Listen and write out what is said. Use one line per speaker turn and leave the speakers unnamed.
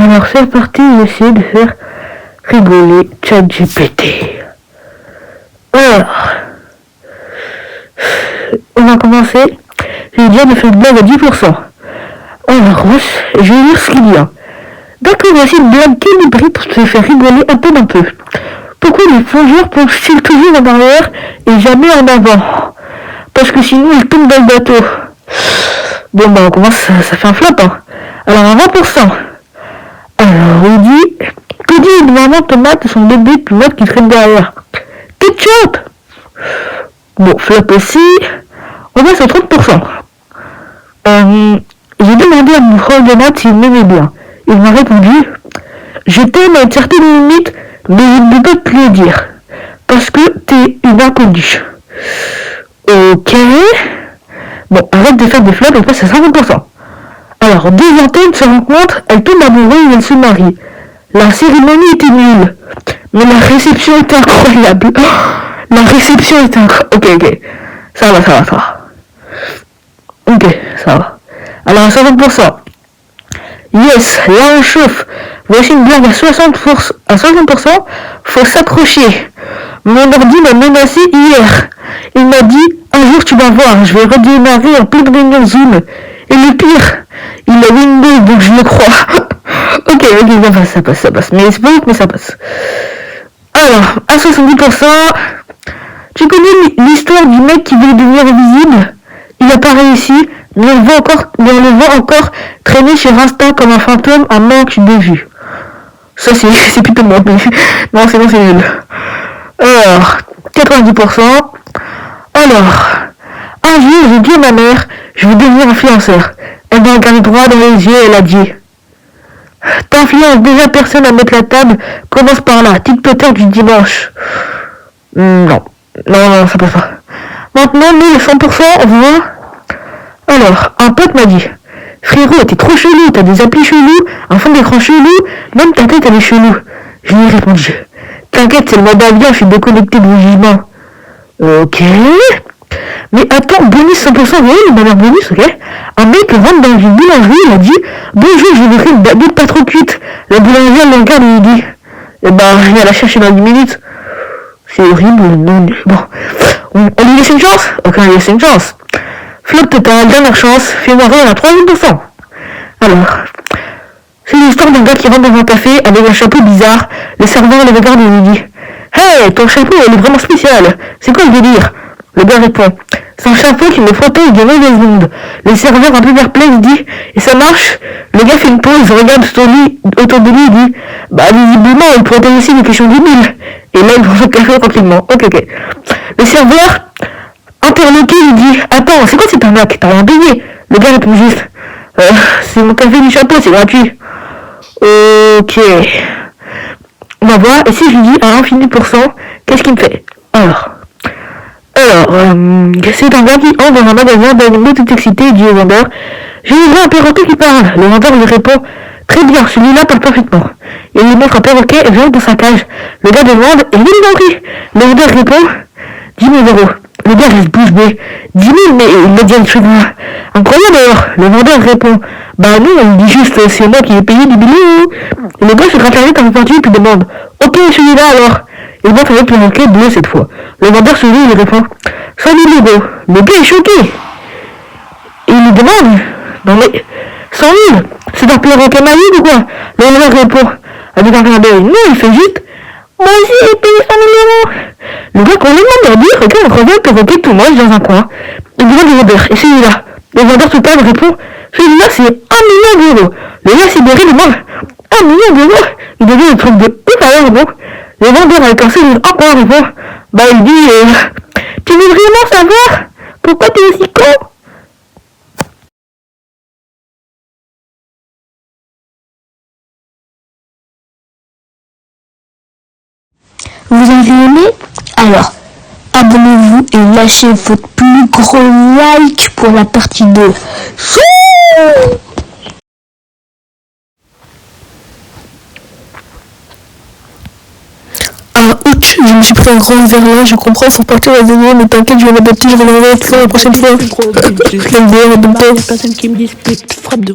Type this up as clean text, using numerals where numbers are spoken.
Alors c'est parti, j'essaie de faire rigoler ChatGPT. Alors, on va commencer. Je vais dire de faire une blague à 10%. Alors, je vais lire ce qu'il y a. D'accord, voici une blague calibrée pour te faire rigoler un peu d'un peu. Pourquoi les plongeurs plongent-ils toujours en arrière et jamais en avant? Parce que sinon ils tombent dans le bateau. Bon bah on commence, ça fait un flop hein. Alors à 20%. Alors on dit, que dit une maman tomate à son bébé tomate qui traîne derrière? Ketchup. Bon, flop aussi. On va sur 30%. J'ai demandé à mon frère de maths s'il m'aimait bien. Il m'a répondu, je t'aime à une certaine limite, mais je ne peux pas te le dire. Parce que t'es une inconnue. Ok. Bon, arrête de faire des flops et passe à 50%. Alors, deux antennes se rencontrent, elles tombent amoureuses et elles se marient. La cérémonie était nulle, mais la réception était incroyable. La réception était incroyable. Ok. Ça va. Ok, ça va. Alors, à 50%. Yes, là on chauffe. Voici une blague à 60%. Faut s'accrocher. Mon ordi m'a menacé hier. Il m'a dit, un jour tu vas voir, je vais redémarrer en pleine réunion Zoom. Et le pire, il a Windows, donc je le crois. ok, ça passe. Mais c'est pas vite, mais ça passe. Alors, à 70%, tu connais l'histoire du mec qui veut devenir invisible? Il a pas réussi, mais on le voit encore traîner sur Insta comme un fantôme en manque de vue. Ça c'est plutôt bon. Non, c'est nul. Alors, 90%. Alors, un jour, j'ai dit à ma mère, je veux devenir influenceur. Elle m'a regardé droit dans les yeux et elle a dit, t'influences déjà personne à mettre la table, commence par là, TikToker du dimanche. Non, ça passe pas. Maintenant, nous, les 100%, on voit. Alors, un pote m'a dit, frérot, t'es trop chelou, t'as des applis chelous, un fond d'écran chelou, même ta tête elle est chelou. Je lui ai répondu, t'inquiète, c'est le mode avion, je suis déconnecté de vos jugements. Ok. Mais attends, bonus 100%, vous voyez le bonheur bonus, ok? Un mec rentre dans une boulangerie, il a dit, bonjour, je voudrais une baguette pas trop cuite. La boulangère le regarde et lui dit, eh ben, je viens la chercher dans 10 minutes. C'est horrible, non, bon. On lui laisse une chance? Ok, on lui laisse une chance. Flop total, dernière chance, fais-moi rire à 3000%. Alors, c'est l'histoire d'un gars qui rentre dans un café avec un chapeau bizarre. Le serveur le regarde et lui dit, hey, ton chapeau, il est vraiment spécial. C'est quoi le délire? Le gars répond, c'est un chapeau qui me protège de mauvaises ondes. Le serveur un peu perplexe dit, et ça marche? Le gars fait une pause, regarde autour de lui et dit, bah visiblement il protège aussi des questions débiles. Et là il prend son café tranquillement. Ok. Le serveur, interloqué, lui dit, attends, c'est quoi cette arnaque? T'as rien payé? Le gars répond juste, c'est mon café du chapeau, c'est gratuit. Ok. On va voir, et si je lui dis à l'infini %, qu'est-ce qu'il me fait? Alors, c'est un gars qui entre dans un magasin d'animaux tout excité et dit au vendeur, j'ai vu un perroquet qui parle. Le vendeur lui répond, très bien, celui-là parle parfaitement. Il lui montre un perroquet et vient dans sa cage. Le gars demande, et il est compris. Le vendeur répond, 10 000 €. Le gars reste bouche bée. 10 000, mais il me dit un truc incroyable alors. Le vendeur répond, bah non, il dit juste, c'est moi qui ai payé du billet. Et le gars se gratte la tête en peinture puis demande, ok, celui-là alors. Il montre avec le perroquet bleu cette fois. Le vendeur sourit et lui répond, salut Hugo. Le gars est choqué. Et il lui demande, non mais, 100 000, c'est un perroquet magique ou quoi? Le vendeur répond, avec un clin d'œil, non, il fait juste, moi aussi j'ai payé 100 000 €. Le gars complètement perdu regarde un revient perroquet tout moche dans un coin. Il demande au vendeur, et celui-là? Le vendeur tout calme répond, celui-là c'est 1 million d'euros. Le gars sidéré demande, 1 million d'euros? Il devient le truc de ouf alors, non? Le vendeur avec un sourire encore répond, bah il dit, tu veux vraiment savoir pourquoi t'es aussi con?
Vous avez aimé? Alors, abonnez-vous et lâchez votre plus gros like pour la partie 2.
Ah, ouch, je me suis pris un grand verre là, je comprends, faut partir la vidéo, mais t'inquiète, je vais m'adapter, je vais l'envoyer la prochaine fois. Flemme de personne qui me dit, frappe de